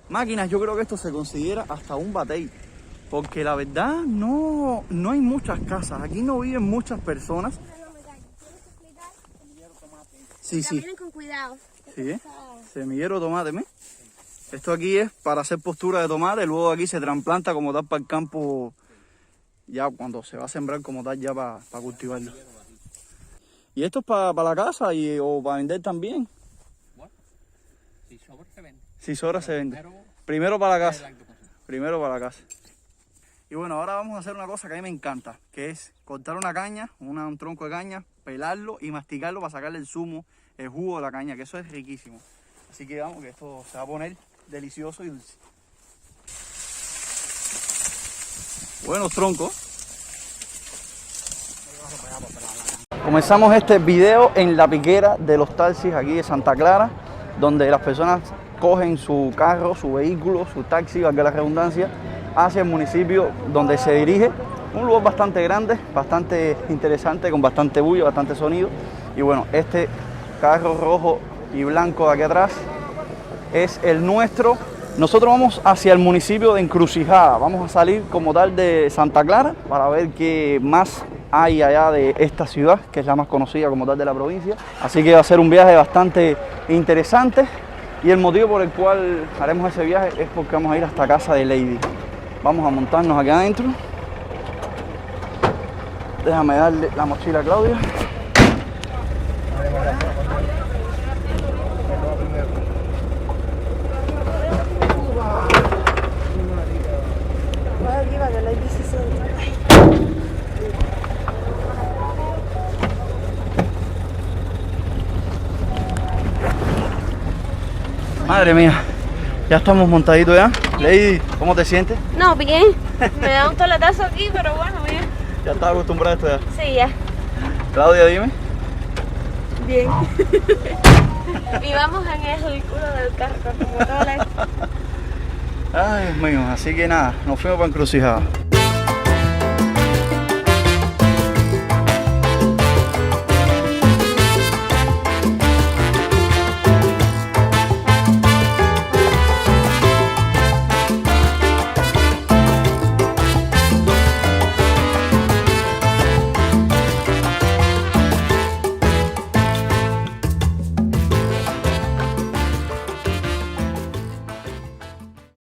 máquinas, yo creo que esto se considera hasta un batey. Porque la verdad no hay muchas casas. Aquí no viven muchas personas. Sí, sí. Miren con cuidado. Sí, semillero de tomate, ¿me? Esto aquí es para hacer postura de tomate, luego aquí se trasplanta como tal para el campo, ya cuando se va a sembrar como tal ya para cultivarlo. Y esto es para la casa o para vender también. Si sobra se vende. Si sobra se vende. Primero para la casa. Primero para la casa. Y bueno, ahora vamos a hacer una cosa que a mí me encanta, que es cortar una caña, un tronco de caña, pelarlo y masticarlo para sacarle el zumo, el jugo de la caña, que eso es riquísimo. Así que vamos, que esto se va a poner delicioso y dulce. Buenos troncos. Comenzamos este video en la piquera de los taxis aquí de Santa Clara, donde las personas cogen su carro, su vehículo, su taxi, valga la redundancia, hacia el municipio donde se dirige. Un lugar bastante grande, bastante interesante, con bastante bulla, bastante sonido. Y bueno, este carro rojo y blanco de aquí atrás es el nuestro. Nosotros vamos hacia el municipio de Encrucijada. Vamos a salir como tal de Santa Clara para ver qué más hay allá de esta ciudad, que es la más conocida como tal de la provincia. Así que va a ser un viaje bastante interesante. Y el motivo por el cual haremos ese viaje es porque vamos a ir hasta casa de Lady. Vamos a montarnos aquí adentro. Déjame darle la mochila a Claudia. Madre mía, ya estamos montaditos ya. Lady, ¿cómo te sientes? No, bien. Me da un toletazo aquí, pero bueno, bien. ¿Ya estás acostumbrada a esto ya? Sí, ya. Claudia, dime. Bien. Y vamos en el culo del carro con motores. Ay, Dios mío, así que nada, nos fuimos para Encrucijada.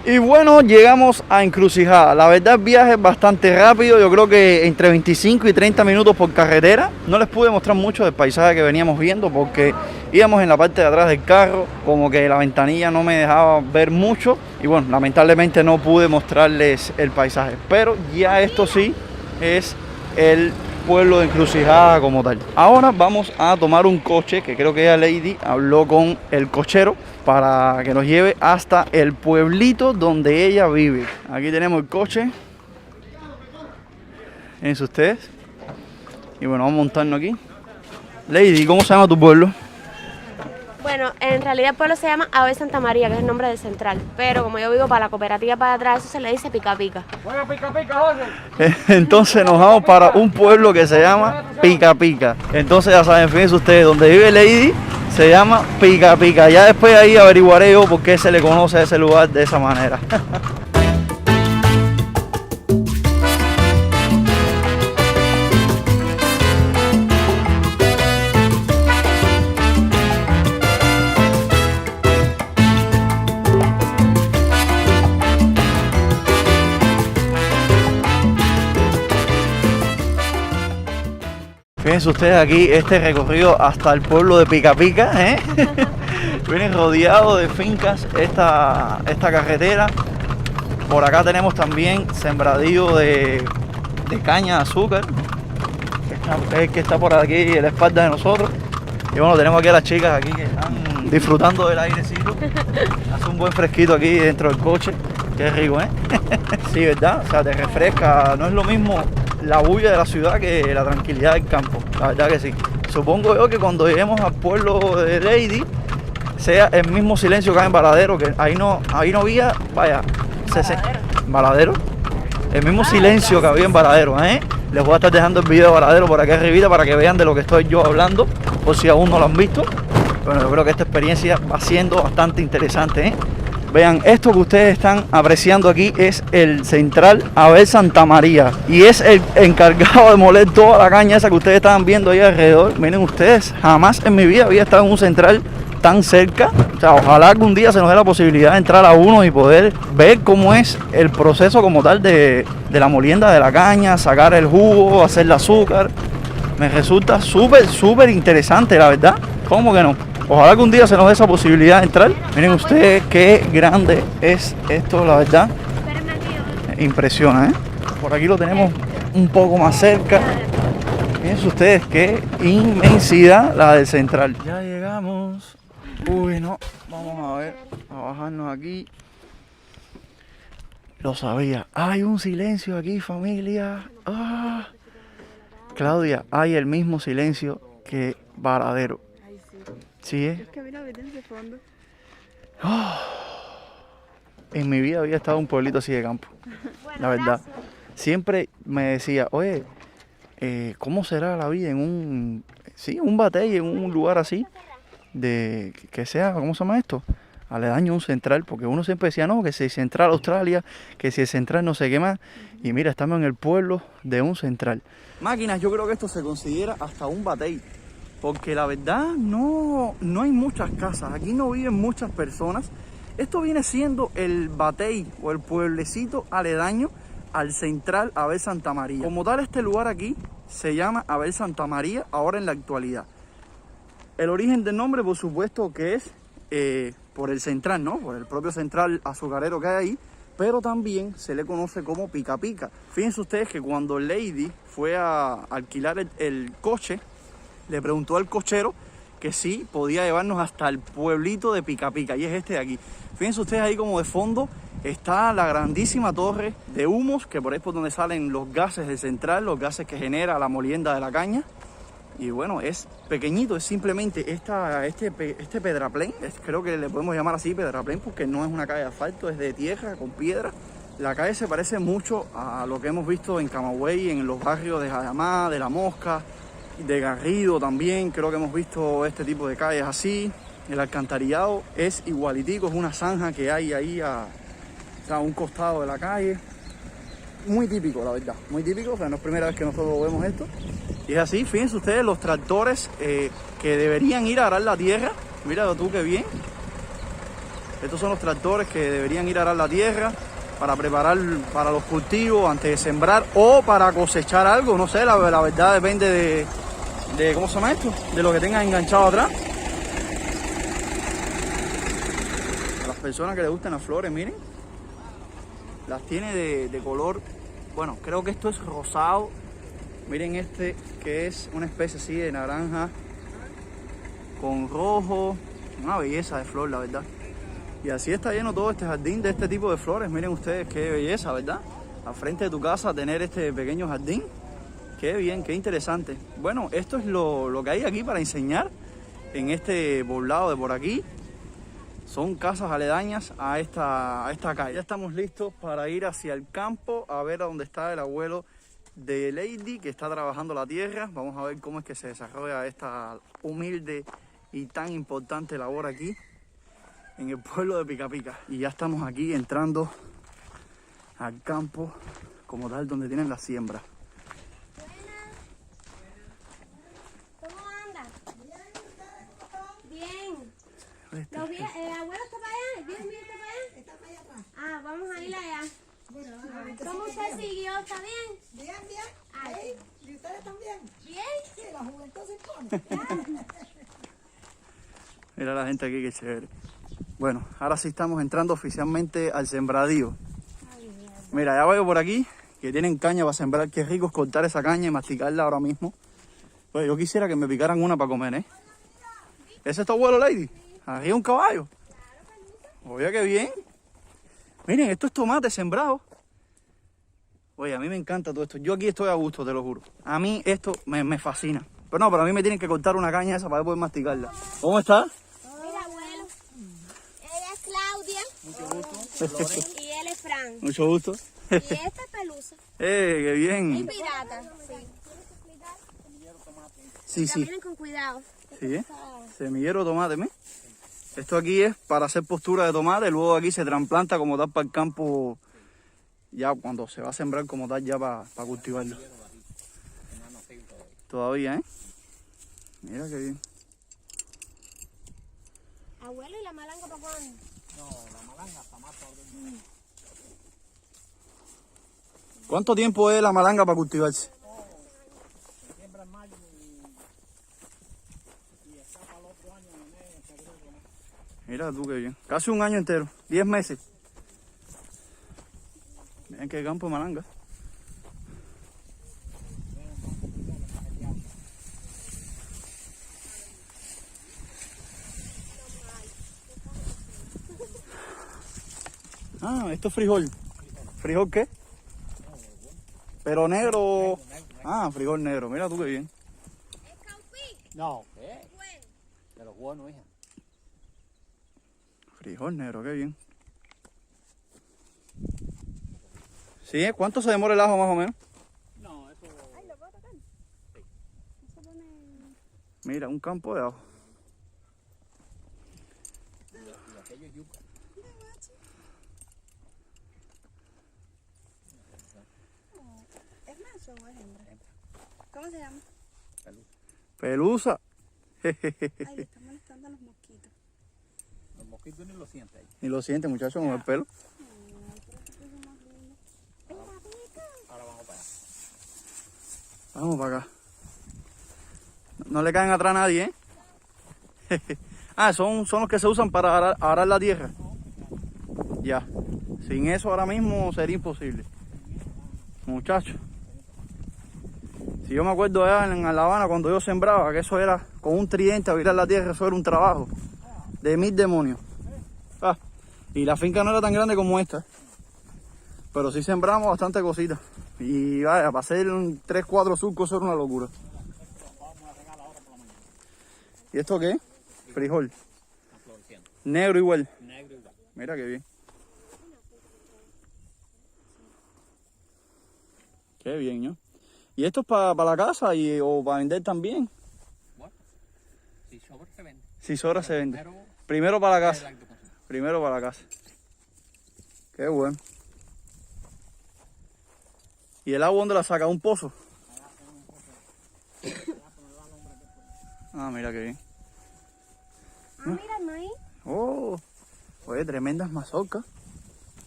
Y bueno, llegamos a Encrucijada. La verdad el viaje es bastante rápido, yo creo que entre 25 y 30 minutos por carretera. No les pude mostrar mucho del paisaje que veníamos viendo porque íbamos en la parte de atrás del carro, como que la ventanilla no me dejaba ver mucho. Y bueno, lamentablemente no pude mostrarles el paisaje. Pero ya esto sí es el pueblo de Encrucijada como tal. Ahora vamos a tomar un coche, que creo que ya Lady habló con el cochero para que nos lleve hasta el pueblito donde ella vive. Aquí tenemos el coche. Fíjense ustedes. Y bueno, vamos a montarnos aquí. Lady, ¿cómo se llama tu pueblo? Bueno, en realidad el pueblo se llama Ave Santa María, que es el nombre del central. Pero como yo vivo para la cooperativa para atrás, eso se le dice Pica Pica. Bueno, pica, pica, José. Entonces nos vamos para un pueblo que se llama Pica Pica. Entonces ya saben, fíjense ustedes, donde vive Lady se llama Pica Pica. Ya después ahí averiguaré yo por qué se le conoce a ese lugar de esa manera. Fíjense ustedes aquí este recorrido hasta el pueblo de Pica Pica, ¿eh? Viene rodeado de fincas esta carretera. Por acá tenemos también sembradío de caña de azúcar, que está por aquí a la espalda de nosotros. Y bueno, tenemos aquí a las chicas aquí que están disfrutando del airecito. Hace un buen fresquito aquí dentro del coche, que rico, ¿eh? Sí, ¿verdad? O sea, te refresca, no es lo mismo la bulla de la ciudad que la tranquilidad del campo, la verdad que sí. Supongo yo que cuando lleguemos al pueblo de Lady sea el mismo silencio que hay en Varadero, que ahí no había, vaya, Varadero, el mismo silencio que había en Varadero, ¿eh? Les voy a estar dejando el video de Varadero por aquí arribita para que vean de lo que estoy yo hablando, por si aún no lo han visto. Bueno, yo creo que esta experiencia va siendo bastante interesante, ¿eh? Vean, esto que ustedes están apreciando aquí es el Central Abel Santa María y es el encargado de moler toda la caña esa que ustedes estaban viendo ahí alrededor. Miren ustedes, jamás en mi vida había estado en un central tan cerca. O sea, ojalá algún día se nos dé la posibilidad de entrar a uno y poder ver cómo es el proceso como tal de la molienda de la caña, sacar el jugo, hacer el azúcar. Me resulta súper interesante, la verdad. ¿Cómo que no? Ojalá que un día se nos dé esa posibilidad de entrar. Miren ustedes qué grande es esto, la verdad. Impresiona, ¿eh? Por aquí lo tenemos un poco más cerca. Fíjense ustedes qué inmensidad la del Central. Ya llegamos. Uy, no. Vamos a ver. A bajarnos aquí. Lo sabía. Hay un silencio aquí, familia. Ah. Claudia, hay el mismo silencio que Varadero. Sí, Es que mira, vete de fondo. Oh, en mi vida había estado en un pueblito así de campo, la verdad. Siempre me decía, oye, ¿cómo será la vida en un batey, en un lugar así, de que sea, ¿cómo se llama esto? Aledaño a un central, porque uno siempre decía, no, que si el Central Australia, que si el Central no sé qué más. Y mira, estamos en el pueblo de un central. Máquinas, yo creo que esto se considera hasta un batey. Porque la verdad no hay muchas casas, aquí no viven muchas personas. Esto viene siendo el batey o el pueblecito aledaño al Central Abel Santa María. Como tal, este lugar aquí se llama Abel Santa María ahora en la actualidad. El origen del nombre, por supuesto, que es por el central, ¿no? Por el propio central azucarero que hay ahí, pero también se le conoce como Pica Pica. Fíjense ustedes que cuando Lady fue a alquilar el coche, le preguntó al cochero que sí podía llevarnos hasta el pueblito de Pica Pica, y es este de aquí. Fíjense ustedes ahí como de fondo está la grandísima torre de humos, que por ahí es por donde salen los gases del central, los gases que genera la molienda de la caña. Y bueno, es pequeñito, es simplemente este pedraplén, creo que le podemos llamar así pedraplén porque no es una calle de asfalto, es de tierra con piedra. La calle se parece mucho a lo que hemos visto en Camagüey, en los barrios de Jayamá, de La Mosca, de Garrido también. Creo que hemos visto este tipo de calles así. El alcantarillado es igualitico, es una zanja que hay ahí a un costado de la calle. Muy típico, la verdad, muy típico. O sea, no es primera vez que nosotros vemos esto. Y es así, fíjense ustedes los tractores que deberían ir a arar la tierra. Mira tú qué bien. Estos son los tractores que deberían ir a arar la tierra para preparar para los cultivos antes de sembrar o para cosechar algo. No sé, la verdad depende de ¿cómo se llama esto? De lo que tengan enganchado atrás. A las personas que les gustan las flores, miren. Las tiene de color, bueno, creo que esto es rosado. Miren este que es una especie así de naranja con rojo. Una belleza de flor, la verdad. Y así está lleno todo este jardín de este tipo de flores. Miren ustedes qué belleza, ¿verdad? Al frente de tu casa tener este pequeño jardín. Qué bien, qué interesante. Bueno, esto es lo que hay aquí para enseñar en este poblado de por aquí. Son casas aledañas a esta calle. Ya estamos listos para ir hacia el campo a ver a dónde está el abuelo de Lady, que está trabajando la tierra. Vamos a ver cómo es que se desarrolla esta humilde y tan importante labor aquí en el pueblo de Pica Pica. Y ya estamos aquí entrando al campo como tal, donde tienen la siembra. ¿Cómo andas? Bien. ¿El abuelo está para allá? ¿El viejo mío está para allá? Está para allá atrás. Ah, vamos a ir allá. ¿Cómo usted siguió? ¿Está bien? Bien, bien. Ay. ¿Y ustedes también? ¿Bien? Sí, la juventud se impone. Mira la gente aquí, qué chévere. Bueno, ahora sí estamos entrando oficialmente al sembradío. Mira, ya veo por aquí que tienen caña para sembrar. Qué rico es cortar esa caña y masticarla ahora mismo. Pues yo quisiera que me picaran una para comer, ¿eh? ¿Ese es tu abuelo, Lady? Arriba un caballo. Oye, qué bien. Miren, esto es tomate sembrado. Oye, a mí me encanta todo esto. Yo aquí estoy a gusto, te lo juro. A mí esto me fascina. Pero no, pero a mí me tienen que cortar una caña esa para poder masticarla. ¿Cómo está? Mira, abuelo. Ella es Claudia. Mucho gusto. Y él es Fran. Mucho gusto. Y esta es Pelusa. Qué Es bien. pirata. Sí. Sí, sí. Caminen con cuidado. Sí, semillero de tomate, ¿me? Esto aquí es para hacer postura de tomate, luego aquí se trasplanta como tal para el campo, ya cuando se va a sembrar como tal ya para cultivarlo. Todavía, ¿eh? Mira qué bien. Abuelo, ¿y la malanga para cuándo? No, la malanga está más tarde. ¿Cuánto tiempo es la malanga para cultivarse? Siembra en mayo y está para el otro año en enero, febrero. Mira tú qué bien. Casi un año entero, 10 meses. Miren qué campo de malanga. Ah, esto es frijol. ¿Frijol qué? Pero negro. Ah, frijol negro. Mira tú qué bien. ¿Es caupi? No, ¿qué? Bueno. Pero bueno, hija. Frijol negro, qué bien. ¿Sí? ¿Cuánto se demora el ajo más o menos? No, eso. Ay, ¿lo puedo tocar? Sí. Se pone... Mira, un campo de ajo. Y aquello es yuca. ¿Es macho o es hembra? ¿Cómo se llama? Pelusa. Ay, le están molestando a los mosquitos. Los mosquitos ni lo sienten ahí. Y lo siente, muchachos, con el pelo. Ay, pero este es más lindo. Ahora vamos para allá. Vamos para acá. No le caen atrás a nadie, ¿eh? Ah, son los que se usan para arar la tierra. Ya. Sin eso ahora mismo sería imposible. Muchachos. Si yo me acuerdo allá en La Habana cuando yo sembraba, que eso era con un tridente a virar la tierra, eso era un trabajo de 1000 demonios. Ah, y la finca no era tan grande como esta. Pero sí sembramos bastante cositas. Y vaya, para hacer 3-4 surcos eso era una locura. ¿Y esto qué? Frijol. Está floreciendo. Negro igual. Negro igual. Mira qué bien. Qué bien, ¿no? ¿Y esto es para la casa o para vender también? Bueno, si sobra se vende. Si sobra se vende. Pero Primero para la es casa. la que tú consumes. Primero para la casa. Qué bueno. ¿Y el agua dónde la saca? ¿Un pozo? Ah, mira qué bien. Ah, mira el maíz. Oh, oye, tremendas mazorcas.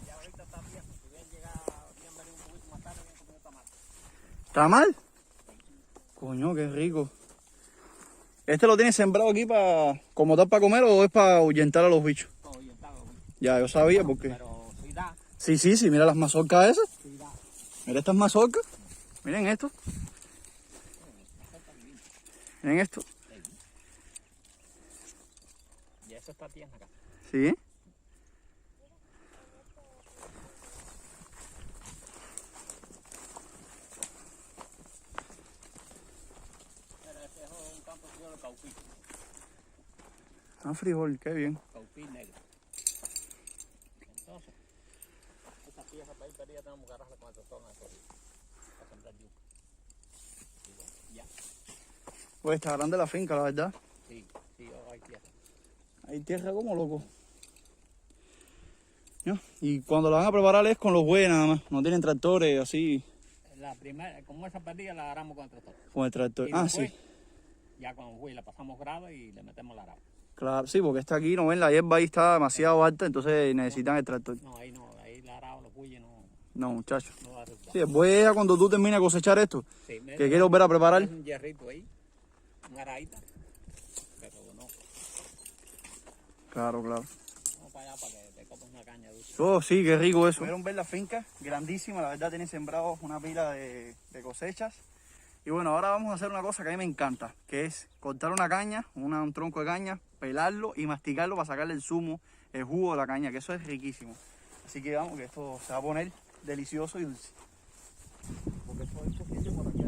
Ya ahorita está viejo. Si bien llega, bien venir un poquito más tarde, bien comido tomate. ¿Tamal? Coño, qué rico. ¿Este lo tienes sembrado aquí para como tal para comer o es para ahuyentar a los bichos? Todo orientado. Ya, yo sabía porque... Pero sí da. Sí, mira las mazorcas esas. Sí da. Mira estas mazorcas. Miren esto. Miren esto. Y eso está tierna acá. Sí. Pero ese es un campo de caupi. Ah, frijol, qué bien. Caupi negro. Entonces, esta pieza para ir para allá tenemos que agarrarla con el tractor en el corrido. Para sembrar yuca. Y bueno, ya. Pues está grande la finca, la verdad. Sí, ahora hay tierra. Hay tierra como loco. ¿No? Y cuando la van a preparar es con los bueyes nada más. No tienen tractores así La primera, como esa perdida la agarramos con el tractor. con el tractor. Y Ah, después, sí. Ya con el güey la pasamos grava y le metemos la grava. Claro, sí, porque está aquí, no ven, la hierba ahí está demasiado alta, entonces necesitan el tractor. No, ahí la grava, los bueyes no, No, muchachos. no da resultado. Sí, el buey es cuando tú termines de cosechar esto, Sí, que quieres volver a preparar. un hierrito ahí, una aradita, pero no, Claro. vamos para allá para que te copas una caña dulce. Oh, sí, qué rico eso. Pudieron ver la finca, grandísima, la verdad tiene sembrados una pila de cosechas. Y bueno, ahora vamos a hacer una cosa que a mí me encanta, que es cortar una caña, un tronco de caña, pelarlo y masticarlo para sacarle el zumo, el jugo de la caña, que eso es riquísimo. Así que vamos, que esto se va a poner delicioso y dulce. Porque esto es poquillo por aquí.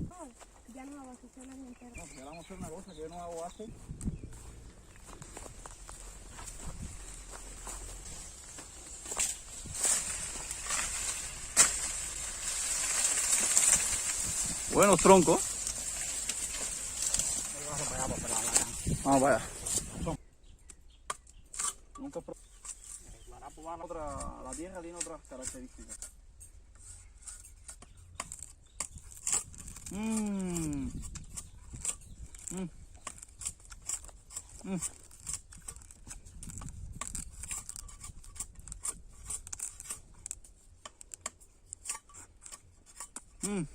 Oh, ya no va a funcionar ni entero. No, porque ahora vamos a hacer una cosa que yo no hago hace. Buenos troncos. Vamos para allá. tierra tiene otras características. Mmm. Mmm. Mmm. Mmm.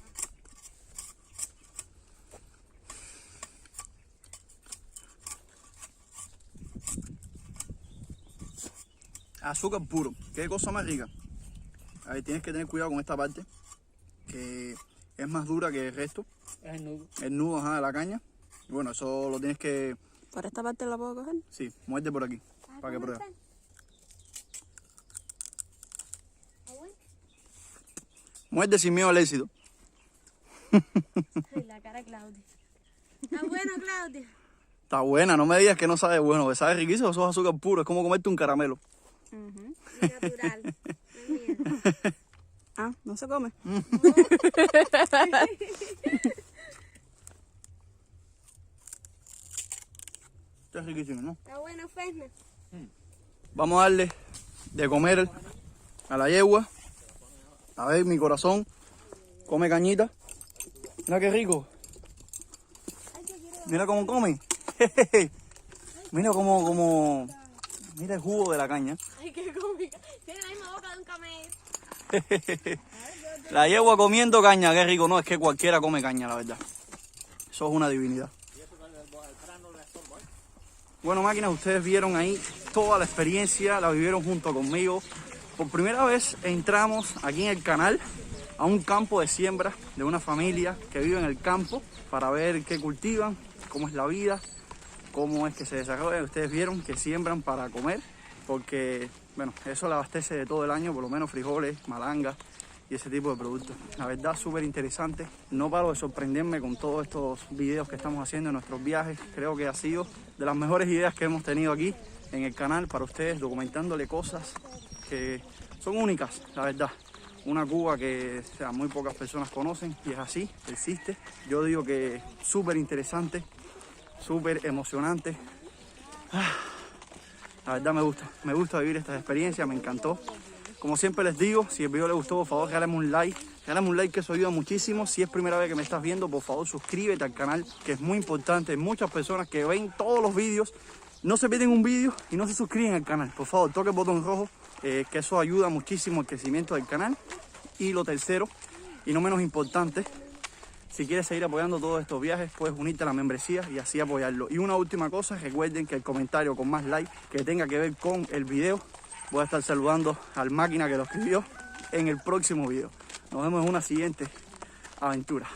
Azúcar puro, qué cosa más rica. Ahí tienes que tener cuidado con esta parte, que es más dura que el resto. Es el nudo. El nudo, ajá, de la caña. Y bueno, eso lo tienes que... ¿Por esta parte la puedo coger? Sí, muerde por aquí, para que pruebes. Muerde sin miedo al éxito. Ay, la cara de Claudia. Está bueno, Claudia. Está buena, no me digas que no sabe bueno, que sabe riquísimo, eso es azúcar puro, es como comerte un caramelo. Natural. Mira. Ah, no se come. Esto es riquísimo, ¿no? Está bueno, Fesna. Vamos a darle de comer a la yegua. A ver, mi corazón come cañita. Mira qué rico. Mira cómo come. Mira cómo... Mira el jugo de la caña. Ay, qué cómica. Tiene la misma boca de un camello. La yegua comiendo caña, qué rico. No, es que cualquiera come caña, la verdad. Eso es una divinidad. Bueno, máquinas, ustedes vieron ahí toda la experiencia, la vivieron junto conmigo. Por primera vez entramos aquí en el canal a un campo de siembra de una familia que vive en el campo para ver qué cultivan, cómo es la vida, cómo es que se desarrolla. Ustedes vieron que siembran para comer, porque bueno, eso le abastece de todo el año, por lo menos frijoles, malangas y ese tipo de productos. La verdad, súper interesante. No paro de sorprenderme con todos estos videos que estamos haciendo en nuestros viajes. Creo que ha sido de las mejores ideas que hemos tenido aquí en el canal para ustedes, documentándole cosas que son únicas, la verdad. Una Cuba que muy pocas personas conocen y es así, existe. Yo digo que súper interesante, súper emocionante. La verdad me gusta vivir estas experiencias, me encantó. Como siempre les digo, si el video les gustó, por favor regálame un like, que eso ayuda muchísimo. Si es primera vez que me estás viendo, por favor suscríbete al canal, que es muy importante. Hay muchas personas que ven todos los vídeos, no se pierden un vídeo y no se suscriben al canal. Por favor, toque el botón rojo, que eso ayuda muchísimo al crecimiento del canal. Y lo tercero, y no menos importante, si quieres seguir apoyando todos estos viajes, puedes unirte a la membresía y así apoyarlo. Y una última cosa, recuerden que el comentario con más like que tenga que ver con el video, voy a estar saludando al máquina que lo escribió en el próximo video. Nos vemos en una siguiente aventura.